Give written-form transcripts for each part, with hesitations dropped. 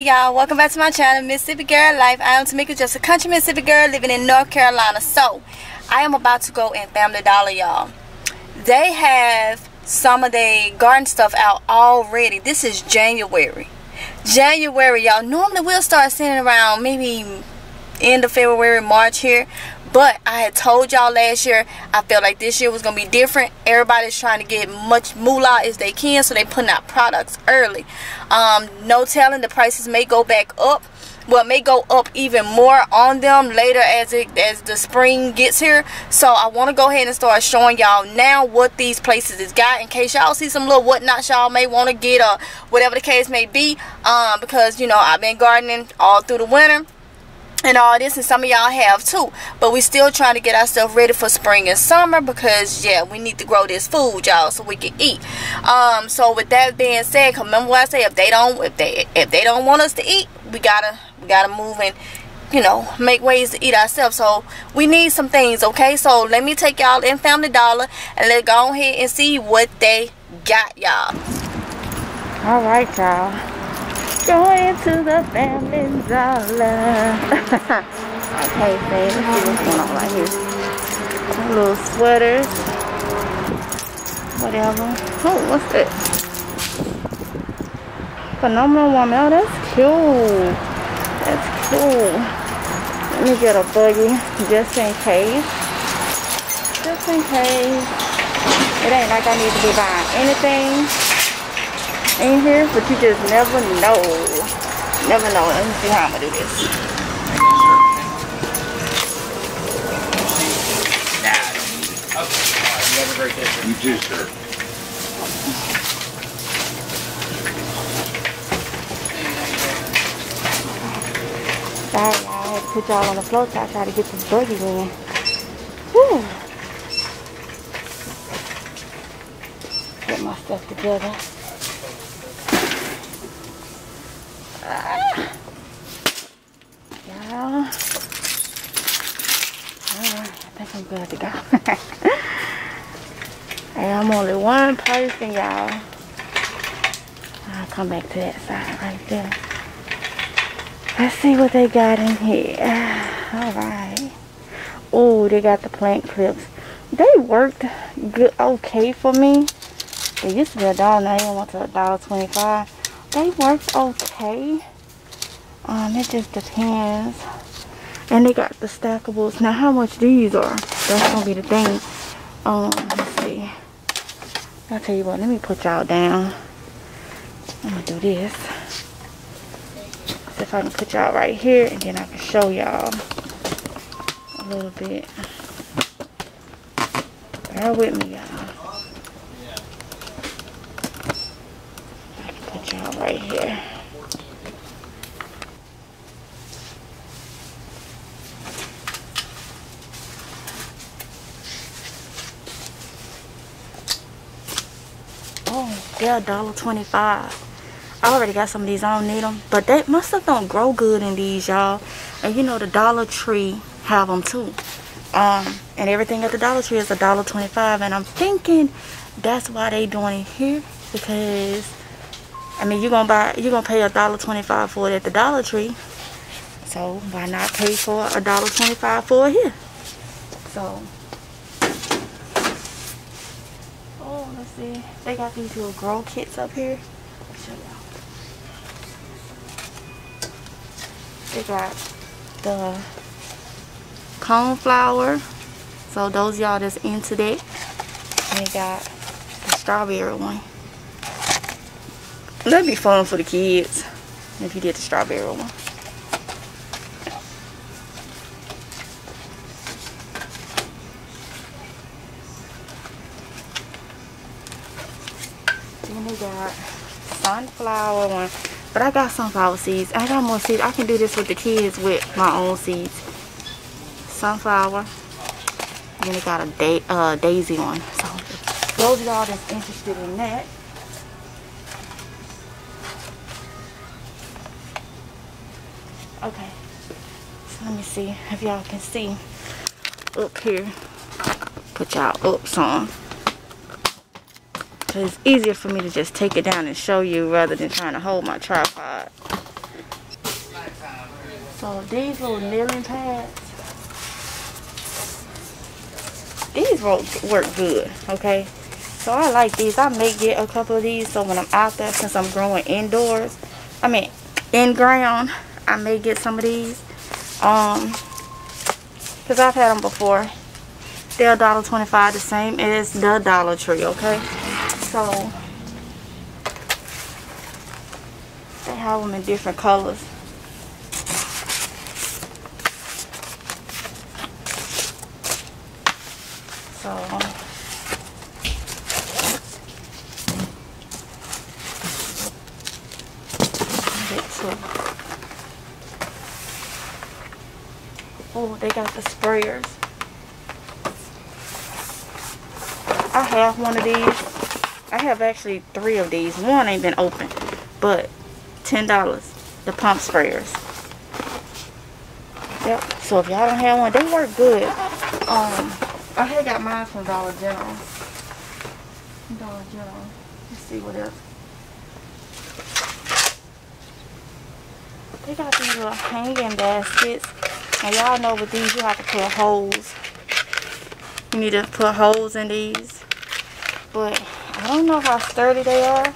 Y'all, welcome back to my channel, Mississippi Girl Life. I am Tamika, just a country Mississippi girl living in North Carolina. So, I am about to go in Family Dollar, y'all. They have some of their garden stuff out already. This is January, y'all. Normally we'll start seeing it around maybe end of February, March here. But I had told y'all last year, I felt like this year was going to be different. Everybody's trying to get much moolah as they can, so they putting out products early. No telling, the prices may go back up. Well, it may go up even more on them later as the spring gets here. So I want to go ahead and start showing y'all now what these places has got, in case y'all see some little whatnots y'all may want to get, or whatever the case may be. Because, you know, I've been gardening all through the winter and all this, and some of y'all have too, but we still trying to get ourselves ready for spring and summer, because yeah, we need to grow this food, y'all, so we can eat. So with that being said, remember what I say, if they don't want us to eat, we gotta move and, you know, make ways to eat ourselves. So we need some things, okay? So let me take y'all in Family Dollar and let's go ahead and see what they got, y'all. All right, y'all, going to the Family Dollar. Okay, babe, let's see what's going on right here. Some little sweaters, whatever. Oh, what's that? Phenomenal woman. Oh, that's cute. That's cool. Let me get a buggy just in case. Just in case. It ain't like I need to be buying anything in here, but you just never know. Never know. Let me see how I'm gonna do this. You too, sir. Sorry, y'all. I had to put y'all on the floor so I try to get this buggy in. Whew. Get my stuff together. Y'all, I think I'm good to go. Hey, I'm only one person, y'all. I'll come back to that side right there. Let's see what they got in here. Alright. Oh, they got the plant clips. They worked good, okay for me. They used to be $1, now they went to $1.25. They worked okay. It just depends. And they got the stackables. Now, how much these are? That's gonna be the thing. Let's see. I'll tell you what. Let me put y'all down. I'm gonna do this. See if I can put y'all right here, and then I can show y'all a little bit. Bear with me, y'all. I can put y'all right here. Oh, they're $1.25. I already got some of these. I don't need them, but my stuff don't grow good in these, y'all. And you know, the Dollar Tree have them too. And everything at the Dollar Tree is $1.25, and I'm thinking that's why they doing it here, because I mean, you're gonna pay $1.25 for it at the Dollar Tree, so why not pay for $1.25 for it here? So, oh, let's see, they got these little grow kits up here. I'll show y'all. They got the coneflower, so those y'all that's into that. And they got the strawberry one. That'd be fun for the kids if you did the strawberry one. Then they got sunflower one. But I got sunflower seeds. I got more seeds. I can do this with the kids with my own seeds. Sunflower. And then they got a daisy one. So those of y'all that's interested in that. Okay. So let me see if y'all can see up here. Put y'all up some. So it's easier for me to just take it down and show you rather than trying to hold my tripod. So these little kneeling pads, these work good, okay? So I like these. I may get a couple of these so when I'm out there, since I'm growing indoors, I mean in ground, I may get some of these. Because I've had them before. They're $1.25, the same as the Dollar Tree, okay? So they have them in different colors. So oh, they got the sprayers. I have one of these. I have actually 3 of these. One ain't been opened, but $10. The pump sprayers. Yep. So if y'all don't have one, they work good. I had got mine from Dollar General. Dollar General. Let's see what else. They got these little hanging baskets. And y'all know with these you have to put holes. You need to put holes in these. But I don't know how sturdy they are.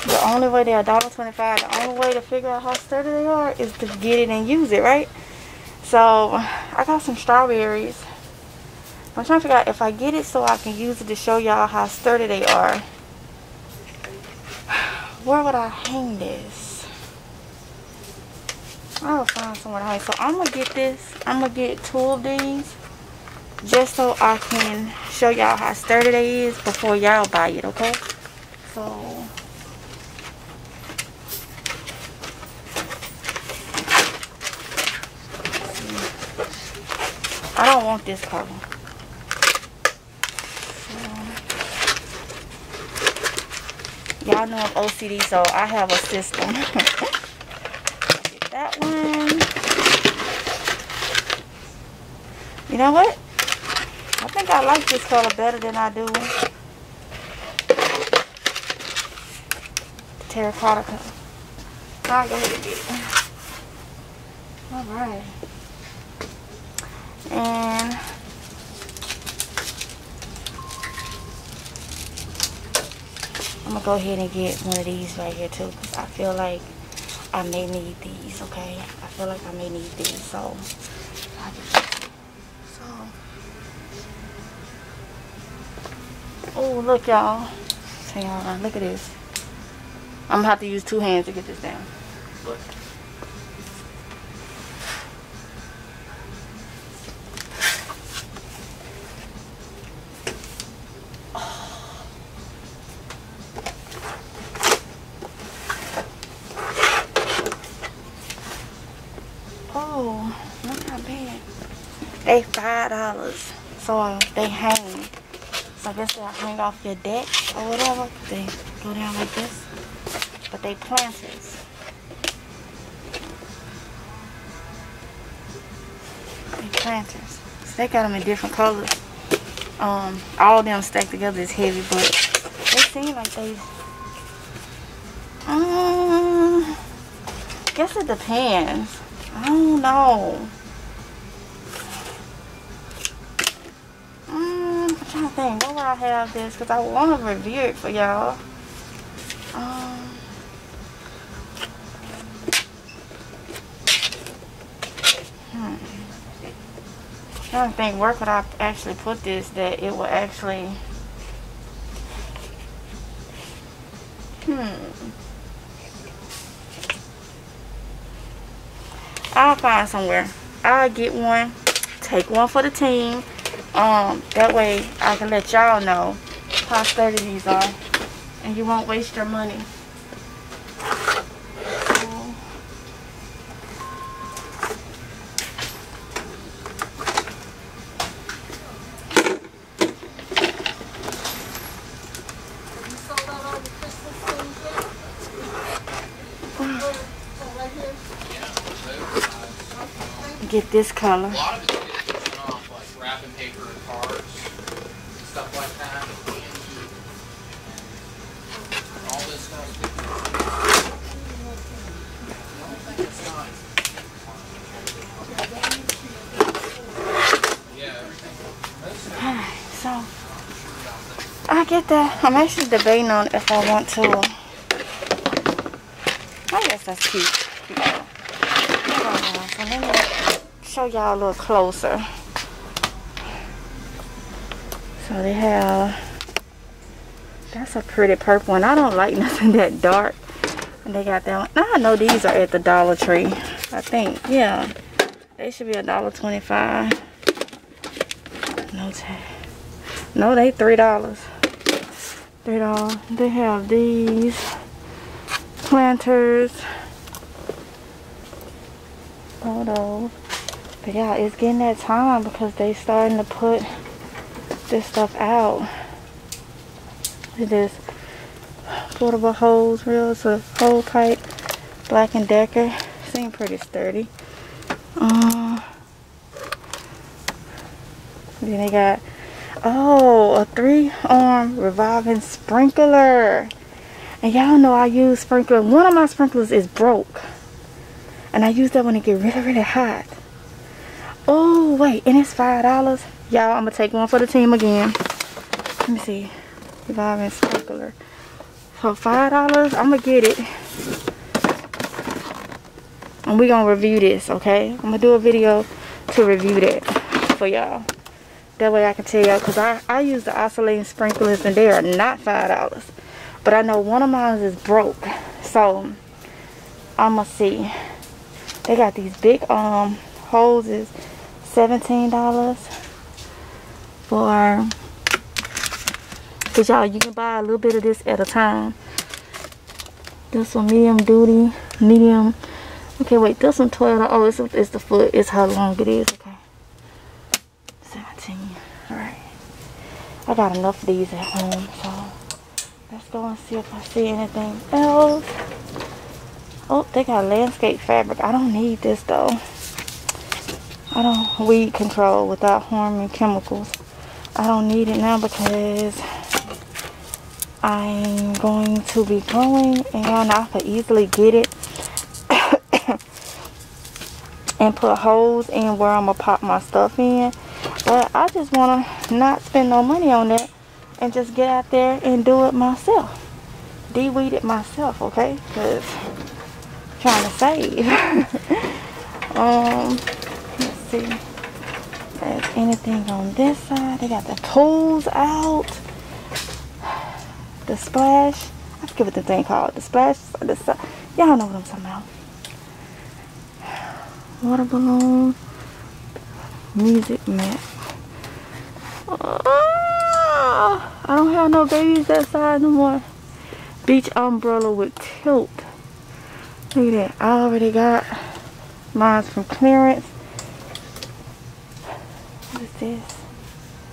The only way they're $1.25, the only way to figure out how sturdy they are is to get it and use it, right? So I got some strawberries. I'm trying to figure out if I get it so I can use it to show y'all how sturdy they are. Where would I hang this? I'll find somewhere to hang. So I'm gonna get this. I'm gonna get 2 of these just so I can show y'all how sturdy they is before y'all buy it, okay? So I don't want this color. Y'all know I'm OCD, so I have a system. Get that one. You know what? I think I like this color better than I do the terracotta color. I'll go ahead and get it. Alright. And I'm gonna go ahead and get one of these right here too, because I feel like I may need these, okay? I feel like I may need these, so I'll get this. Oh, look, y'all. Hang on, look at this. I'm gonna have to use 2 hands to get this down. Look. Oh, not bad. They $5, so they hang. So I guess they'll hang off your deck or whatever. They go down like this. But they planters. They planters. So they got them in different colors. All of them stacked together is heavy, but they seem like they. Guess it depends. I don't know. I'm trying to think. Where would I have this? Because I want to review it for y'all. I don't think where could I actually put this that it will actually. I'll find somewhere. I'll get one, take one for the team. That way I can let y'all know how sturdy these are, and you won't waste your money. Get this color. A lot of it's getting off like wrapping paper and cards, stuff like that. All this stuff. get that? I'm actually debating on if I want to. I guess that's cute. Hold on, y'all. So let me show y'all a little closer. So they have, that's a pretty purple one. I don't like nothing that dark. And they got that one. Now I know these are at the Dollar Tree. I think, yeah. They should be $1.25. No tag. No, they $3. $3. They have these planters. Photos. But yeah, it's getting that time because they starting to put this stuff out. Look at this. Portable hose reels, a hole pipe, Black & Decker. Seem pretty sturdy. Then they got, oh, a 3-arm revolving sprinkler. And y'all know I use sprinkler. One of my sprinklers is broke. And I use that when it get really, really hot. Oh, wait. And it's $5. Y'all, I'm going to take one for the team again. Let me see. Revolving sprinkler. For $5, I'm going to get it. And we're going to review this, okay? I'm going to do a video to review that for y'all. That way I can tell y'all. Because I use the oscillating sprinklers and they are not $5. But I know one of mine is broke. So, I'm going to see. They got these big hoses. $17 for, because y'all, you can buy a little bit of this at a time. This one medium duty, medium. Okay, wait, this one $12. Oh, it's the foot. It's how long it is. Okay, 17. All right, I got enough of these at home, so let's go and see if I see anything else. Oh, they got landscape fabric. I don't need this though. I don't weed control without harming chemicals. I don't need it now because I'm going to be growing, and y'all know I could easily get it and put holes in where I'm gonna pop my stuff in. But I just want to not spend no money on that and just get out there and do it myself. De-weed it myself, okay? Because I'm trying to save. Let's see if there's anything on this side. They got the pools out. The splash. I forget what the thing called. The splash. Y'all know what I'm talking about. Water balloon. Music mat. I don't have no babies that size no more. Beach umbrella with tilt. Look at that. I already got mine from clearance. What is this?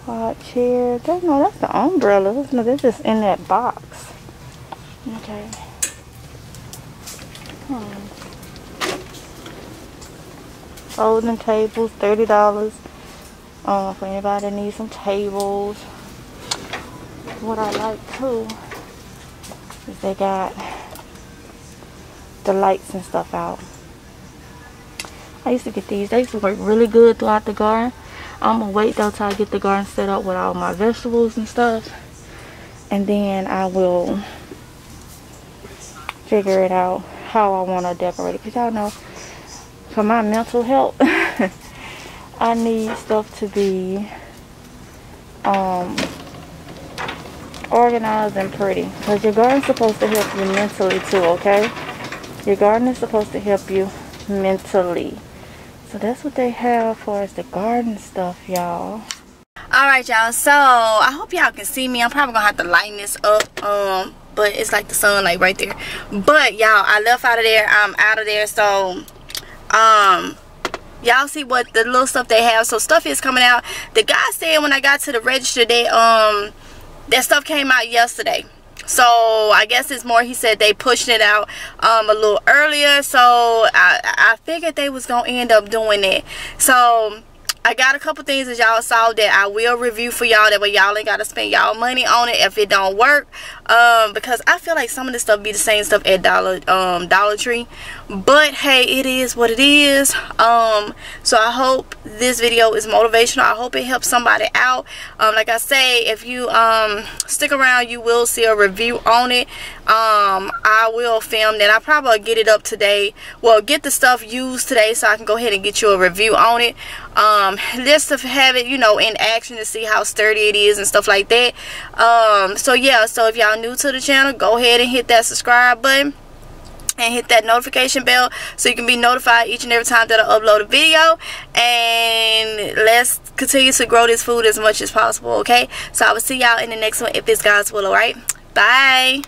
Quad chair. No, that's the umbrella. No, they're just in that box. Okay. Folding tables, $30. For anybody that needs some tables. What I like too is they got the lights and stuff out. I used to get these. They used to work really good throughout the garden. I'm gonna wait though till I get the garden set up with all my vegetables and stuff, and then I will figure it out how I want to decorate it. Because y'all know, for my mental health, I need stuff to be organized and pretty. Because your garden's supposed to help you mentally too, okay? Your garden is supposed to help you mentally. So that's what they have for us, the garden stuff, y'all. Alright, y'all, so I hope y'all can see me. I'm probably gonna have to lighten this up, but it's like the sun like right there. But y'all, I left out of there. I'm out of there. So y'all see what the little stuff they have. So stuff is coming out. The guy said when I got to the register, they that stuff came out yesterday. So I guess it's more, he said they pushed it out a little earlier. So I figured they was gonna end up doing it. So I got a couple things that y'all saw that I will review for y'all. That way y'all ain't got to spend y'all money on it if it don't work. Because I feel like some of this stuff be the same stuff at Dollar Tree. But hey, it is what it is. So I hope this video is motivational. I hope it helps somebody out. Like I say, if you stick around, you will see a review on it. I will film that. I probably get it up today. Well, get the stuff used today so I can go ahead and get you a review on it. Just to have it, you know, in action to see how sturdy it is and stuff like that. So yeah, so if y'all new to the channel, go ahead and hit that subscribe button and hit that notification bell so you can be notified each and every time that I upload a video. And let's continue to grow this food as much as possible, okay? So I will see y'all in the next one if this God's will. All right, bye.